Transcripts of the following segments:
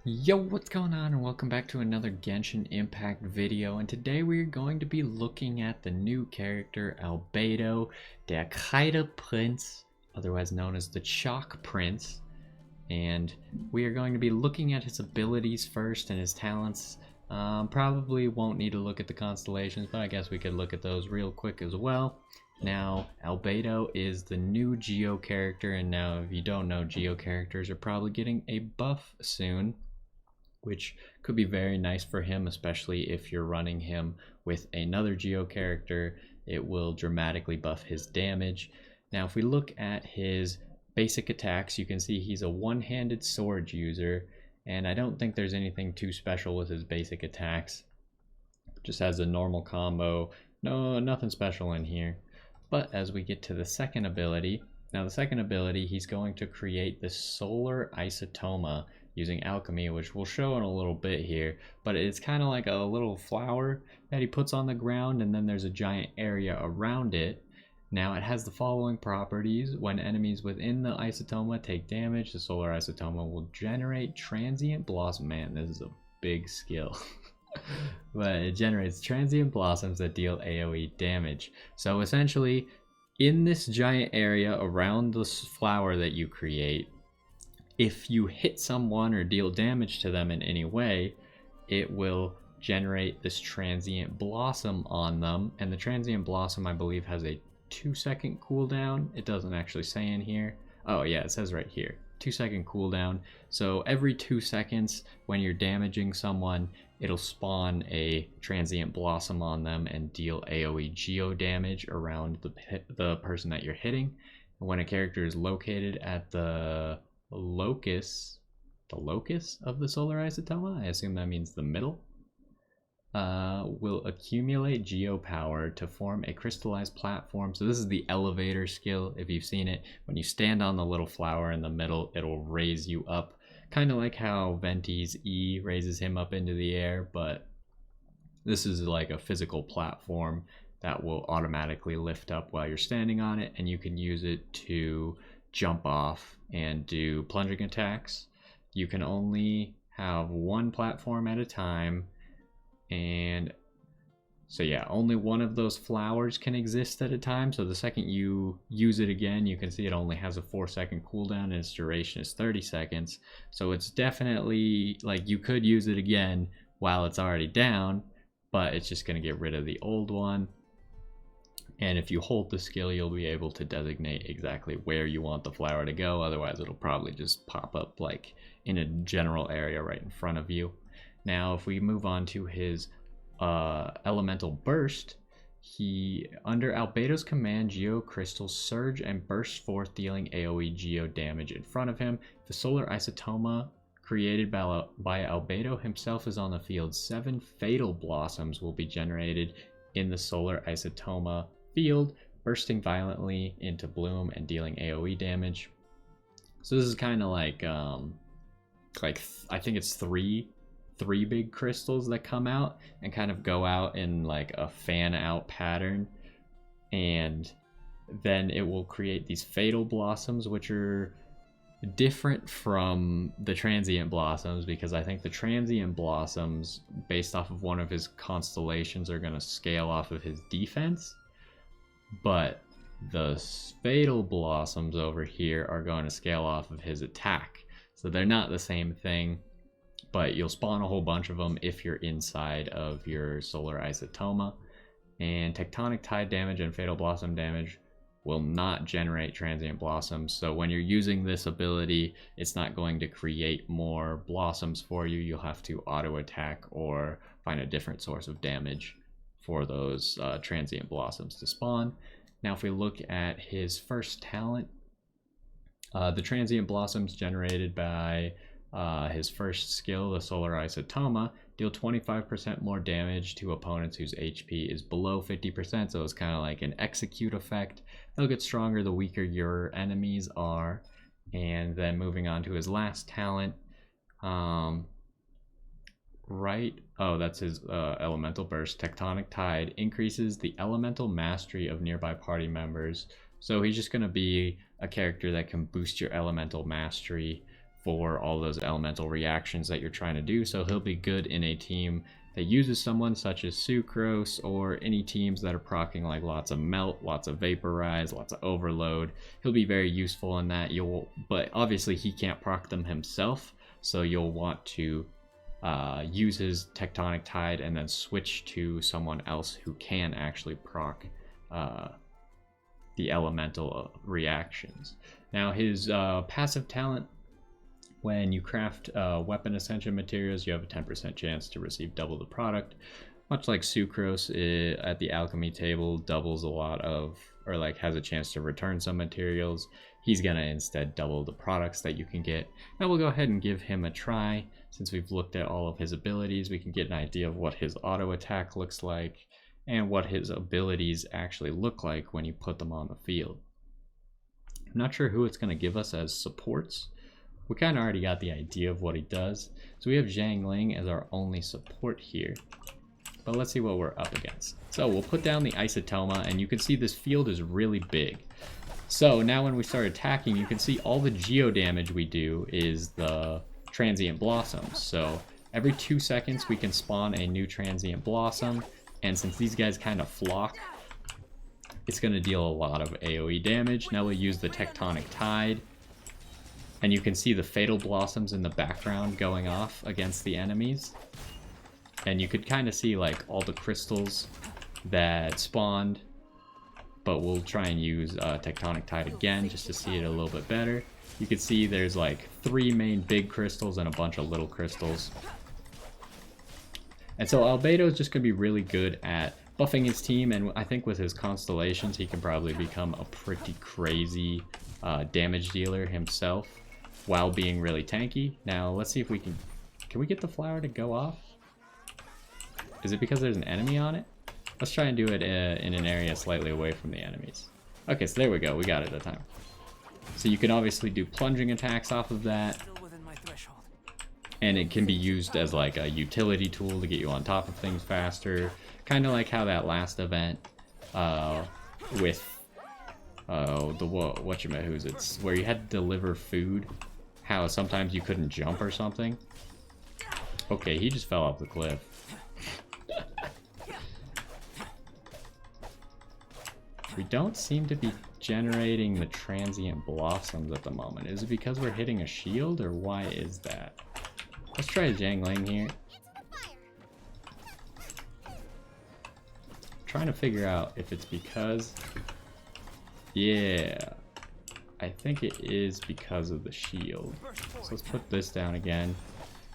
Yo, what's going on, and welcome back to another Genshin Impact video. And today we're going to be looking at the new character Albedo, der Kaida Prince, otherwise known as the Chalk Prince. And we are going to be looking at his abilities first and his talents. Probably won't need to look at the constellations, but I guess we could look at those real quick as well. Now, Albedo is the new Geo character, and now if you don't know, Geo characters are probably getting a buff soon, which could be very nice for him, especially if you're running him with another Geo character. It will dramatically buff his damage. Now, if we look at his basic attacks, you can see he's a one-handed sword user, and I don't think there's anything too special with his basic attacks. Just has a normal combo, nothing special in here. But as we get to the second ability, now the second ability, he's going to create the solar isotoma using alchemy, which we'll show in a little bit here, but it's kind of like a little flower that he puts on the ground, and then there's a giant area around it. Now it has the following properties: when enemies within the isotoma take damage, the solar isotoma will generate transient blossom. Man, this is a big skill. But it generates transient blossoms that deal AoE damage. So essentially, in this giant area around this flower that you create, if you hit someone or deal damage to them in any way, it will generate this transient blossom on them. And the transient blossom, I believe, has a 2-second cooldown. It doesn't actually say in here. Oh yeah, it says right here, 2-second cooldown. So every 2 seconds when you're damaging someone, it'll spawn a transient blossom on them and deal AoE geo damage around the person that you're hitting. And when a character is located at the locus of the solar isotoma, I assume that means the middle, will accumulate geo power to form a crystallized platform. So this is the elevator skill. If you've seen it, when you stand on the little flower in the middle, it'll raise you up, kind of like how Venti's E raises him up into the air, but this is like a physical platform that will automatically lift up while you're standing on it, and you can use it to jump off and do plunging attacks. You can only have one platform at a time, and so yeah, only one of those flowers can exist at a time. So the second you use it again, you can see it only has a 4-second cooldown and its duration is 30 seconds. So it's definitely like you could use it again while it's already down, but it's just going to get rid of the old one. And if you hold the skill, you'll be able to designate exactly where you want the flower to go. Otherwise, it'll probably just pop up like in a general area right in front of you. Now, if we move on to his elemental burst, under Albedo's command, geo crystals surge and burst forth, dealing AoE geo damage in front of him. If the solar isotoma created by Albedo himself is on the field, 7 fatal blossoms will be generated in the solar isotoma field, bursting violently into bloom and dealing AoE damage. So this is kind of like I think it's three big crystals that come out and kind of go out in like a fan out pattern, and then it will create these fatal blossoms, which are different from the transient blossoms, because I think the transient blossoms, based off of one of his constellations, are going to scale off of his defense, but the fatal blossoms over here are going to scale off of his attack. So they're not the same thing, but you'll spawn a whole bunch of them if you're inside of your solar isotoma. And tectonic tide damage and fatal blossom damage will not generate transient blossoms. So when you're using this ability, it's not going to create more blossoms for you. You'll have to auto attack or find a different source of damage for those transient blossoms to spawn. Now, if we look at his first talent, the transient blossoms generated by his first skill, the solar isotoma, deal 25% more damage to opponents whose HP is below 50%. So it's kind of like an execute effect. They'll get stronger the weaker your enemies are. And then moving on to his last talent, that's his elemental burst. Tectonic tide increases the elemental mastery of nearby party members. So he's just going to be a character that can boost your elemental mastery for all those elemental reactions that you're trying to do. So he'll be good in a team that uses someone such as Sucrose, or any teams that are proccing like lots of Melt, lots of Vaporize, lots of Overload. He'll be very useful in that. But obviously he can't proc them himself, so you'll want to use his Tectonic Tide and then switch to someone else who can actually proc the elemental reactions. Now his passive talent, when you craft weapon ascension materials, you have a 10% chance to receive double the product. Much like Sucrose at the alchemy table doubles a lot of, or like has a chance to return some materials, he's gonna instead double the products that you can get. Now we'll go ahead and give him a try. Since we've looked at all of his abilities, we can get an idea of what his auto attack looks like and what his abilities actually look like when you put them on the field. I'm not sure who it's gonna give us as supports. We kind of already got the idea of what he does. So we have Zhang Ling as our only support here. But let's see what we're up against. So we'll put down the Isotoma, and you can see this field is really big. So now when we start attacking, you can see all the geo damage we do is the Transient Blossoms. So every 2 seconds we can spawn a new Transient Blossom, and since these guys kind of flock, it's going to deal a lot of AoE damage. Now we'll use the Tectonic Tide. And you can see the Fatal Blossoms in the background going off against the enemies. And you could kind of see like all the crystals that spawned. But we'll try and use Tectonic Tide again just to see it a little bit better. You can see there's like 3 main big crystals and a bunch of little crystals. And so Albedo is just going to be really good at buffing his team. And I think with his Constellations, he can probably become a pretty crazy damage dealer himself, while being really tanky. Now let's see if we can we get the flower to go off? Is it because there's an enemy on it? Let's try and do it in an area slightly away from the enemies. Okay, so there we go, we got it that time. So you can obviously do plunging attacks off of that, and it can be used as like a utility tool to get you on top of things faster, kind of like how that last event with the whatchamahoo's, it's where you had to deliver food, how sometimes you couldn't jump or something. Okay, he just fell off the cliff. We don't seem to be generating the Transient Blossoms at the moment. Is it because we're hitting a shield, or why is that? Let's try Zhang Ling here. Trying to figure out if it's because... Yeah, I think it is because of the shield. So let's put this down again.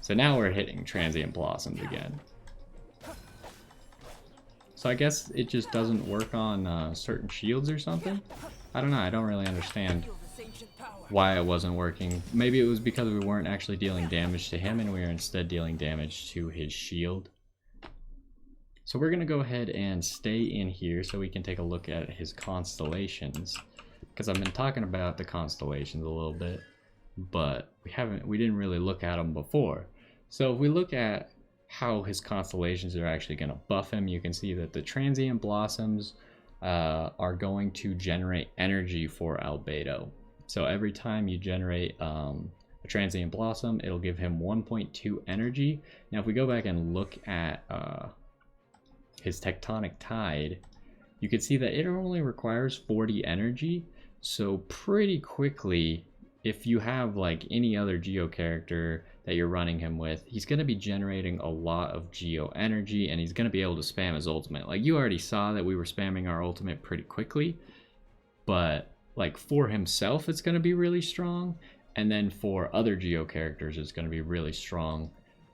So now we're hitting Transient Blossoms again. So I guess it just doesn't work on certain shields or something? I don't know, I don't really understand why it wasn't working. Maybe it was because we weren't actually dealing damage to him and we were instead dealing damage to his shield. So we're going to go ahead and stay in here so we can take a look at his Constellations, because I've been talking about the Constellations a little bit, but we didn't really look at them before. So if we look at how his Constellations are actually going to buff him, you can see that the Transient Blossoms are going to generate energy for Albedo. So every time you generate a Transient Blossom, it'll give him 1.2 energy. Now if we go back and look at his Tectonic Tide, you can see that it only requires 40 energy. So pretty quickly, if you have like any other Geo character that you're running him with, he's going to be generating a lot of Geo energy, and he's going to be able to spam his ultimate. Like you already saw that we were spamming our ultimate pretty quickly, but like for himself it's going to be really strong, and then for other Geo characters it's going to be really strong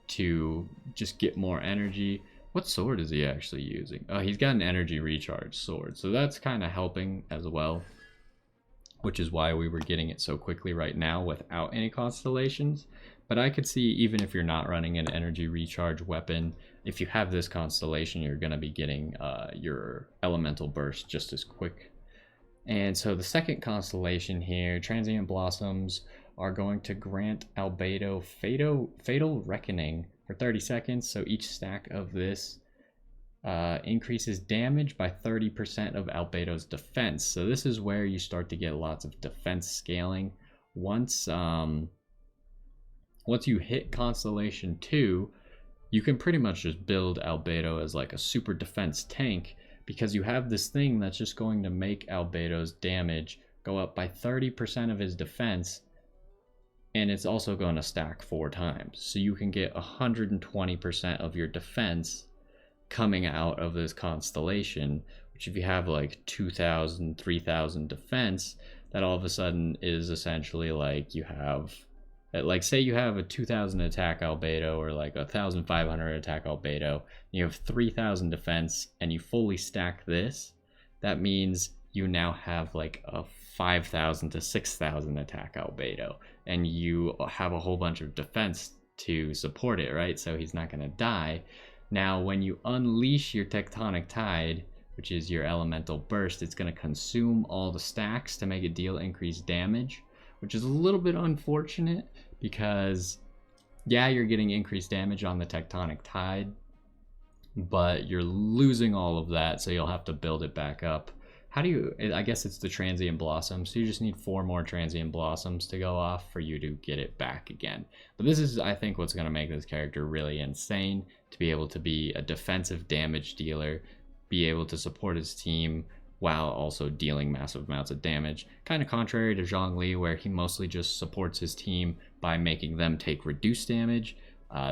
to just get more energy. What sword is he actually using? Oh, he's got an energy recharge sword, so that's kind of helping as well, which is why we were getting it so quickly right now without any Constellations. But I could see, even if you're not running an energy recharge weapon, if you have this Constellation, you're going to be getting your elemental burst just as quick. And so the second Constellation here, Transient Blossoms, are going to grant Albedo Fatal Reckoning for 30 seconds. So each stack of this increases damage by 30% of Albedo's defense. So this is where you start to get lots of defense scaling. Once Once you hit Constellation 2, you can pretty much just build Albedo as like a super defense tank, because you have this thing that's just going to make Albedo's damage go up by 30% of his defense, and it's also going to stack 4 times. So you can get 120% of your defense coming out of this constellation, which if you have like 2,000, 3,000 defense, that all of a sudden is essentially like you have, like say you have a 2,000 attack Albedo or like 1,500 attack Albedo, you have 3,000 defense and you fully stack this, that means you now have like a 5,000 to 6,000 attack Albedo, and you have a whole bunch of defense to support it, right? So he's not going to die. Now, when you unleash your Tectonic Tide, which is your elemental burst, it's going to consume all the stacks to make it deal increased damage, which is a little bit unfortunate because, yeah, you're getting increased damage on the Tectonic Tide, but you're losing all of that, so you'll have to build it back up. How do you, I guess it's the Transient Blossom, so you just need 4 more Transient Blossoms to go off for you to get it back again. But this is, I think, what's going to make this character really insane, to be able to be a defensive damage dealer, be able to support his team while also dealing massive amounts of damage. Kind of contrary to Zhongli, where he mostly just supports his team by making them take reduced damage.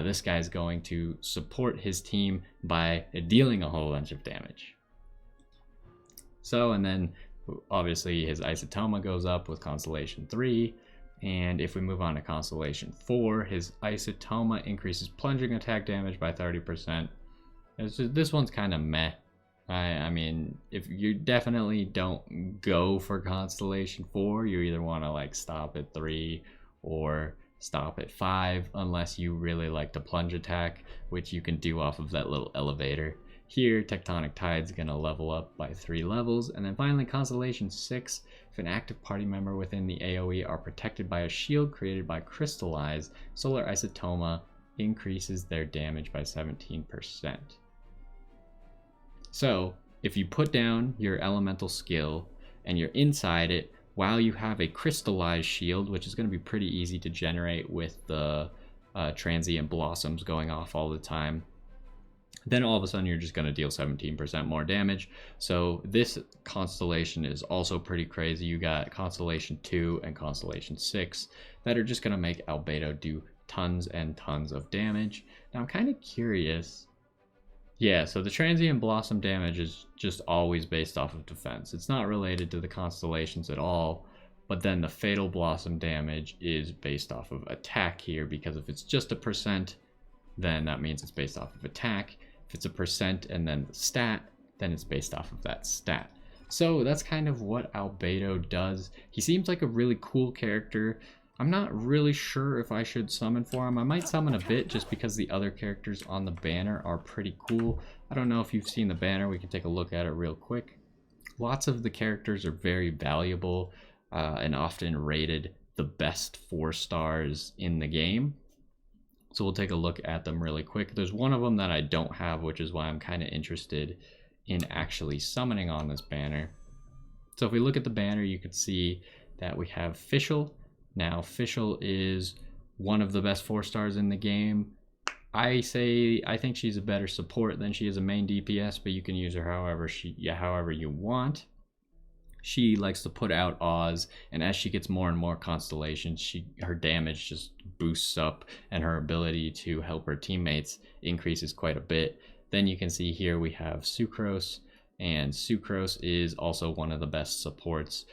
This guy's going to support his team by dealing a whole bunch of damage. So, and then obviously his Isotoma goes up with Constellation 3, and if we move on to Constellation 4, his Isotoma increases plunging attack damage by 30%. This one's kind of meh. I mean, if you definitely don't go for Constellation 4, you either want to like stop at 3 or stop at 5, unless you really like to plunge attack, which you can do off of that little elevator. Here, Tectonic Tide's going to level up by 3 levels. And then finally, Constellation 6, if an active party member within the AoE are protected by a shield created by Crystallize, Solar Isotoma increases their damage by 17%. So, if you put down your elemental skill and you're inside it while you have a Crystallized shield, which is going to be pretty easy to generate with the Transient Blossoms going off all the time, then all of a sudden you're just going to deal 17% more damage. So this constellation is also pretty crazy. You got Constellation 2 and Constellation 6 that are just going to make Albedo do tons and tons of damage. Now I'm kind of curious. Yeah, so the Transient Blossom damage is just always based off of defense. It's not related to the constellations at all. But then the Fatal Blossom damage is based off of attack here, because if it's just a percent, then that means it's based off of attack. If it's a percent and then the stat, then it's based off of that stat. So that's kind of what Albedo does. He seems like a really cool character. I'm not really sure if I should summon for him. I might summon a bit just because the other characters on the banner are pretty cool. I don't know if you've seen the banner. We can take a look at it real quick. Lots of the characters are very valuable and often rated the best 4 stars in the game. So we'll take a look at them really quick. There's one of them that I don't have, which is why I'm kind of interested in actually summoning on this banner. So if we look at the banner, you can see that we have Fischl. Now Fischl is one of the best 4 stars in the game. I think she's a better support than she is a main DPS, but you can use her however you want. She likes to put out Oz, and as she gets more and more constellations, her damage just boosts up, and her ability to help her teammates increases quite a bit. Then you can see here we have Sucrose, and Sucrose is also one of the best supports.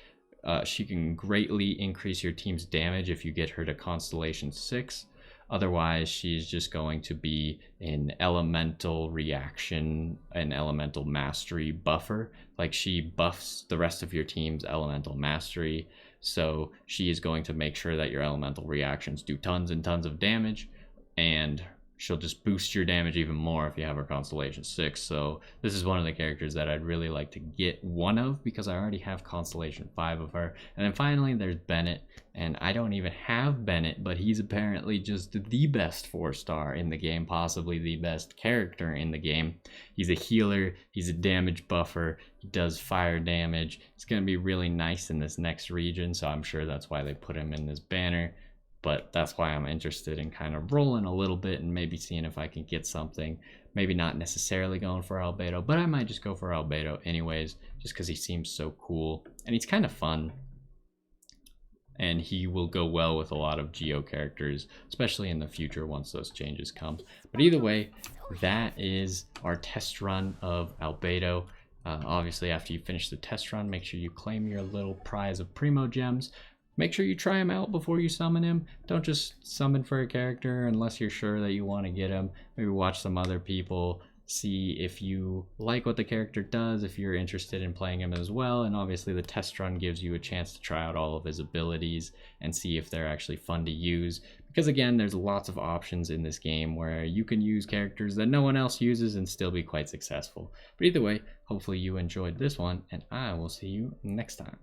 She can greatly increase your team's damage if you get her to Constellation 6. Otherwise, she's just going to be an elemental reaction, an elemental mastery buffer. Like, she buffs the rest of your team's elemental mastery. So she is going to make sure that your elemental reactions do tons and tons of damage, and she'll just boost your damage even more if you have her Constellation 6. So this is one of the characters that I'd really like to get one of, because I already have Constellation 5 of her. And then finally there's Bennett, and I don't even have Bennett, but he's apparently just the best 4 star in the game, possibly the best character in the game. He's a healer, he's a damage buffer, he does fire damage. It's going to be really nice in this next region, so I'm sure that's why they put him in this banner. but that's why I'm interested in kind of rolling a little bit and maybe seeing if I can get something. Maybe not necessarily going for Albedo, but I might just go for Albedo anyways, just because he seems so cool and he's kind of fun. And he will go well with a lot of Geo characters, especially in the future once those changes come. But either way, that is our test run of Albedo. Obviously, after you finish the test run, make sure you claim your little prize of Primo Gems. Make sure you try him out before you summon him. Don't just summon for a character unless you're sure that you want to get him. Maybe watch some other people, see if you like what the character does, if you're interested in playing him as well. And obviously the test run gives you a chance to try out all of his abilities and see if they're actually fun to use. Because again, there's lots of options in this game where you can use characters that no one else uses and still be quite successful. But either way, hopefully you enjoyed this one, and I will see you next time.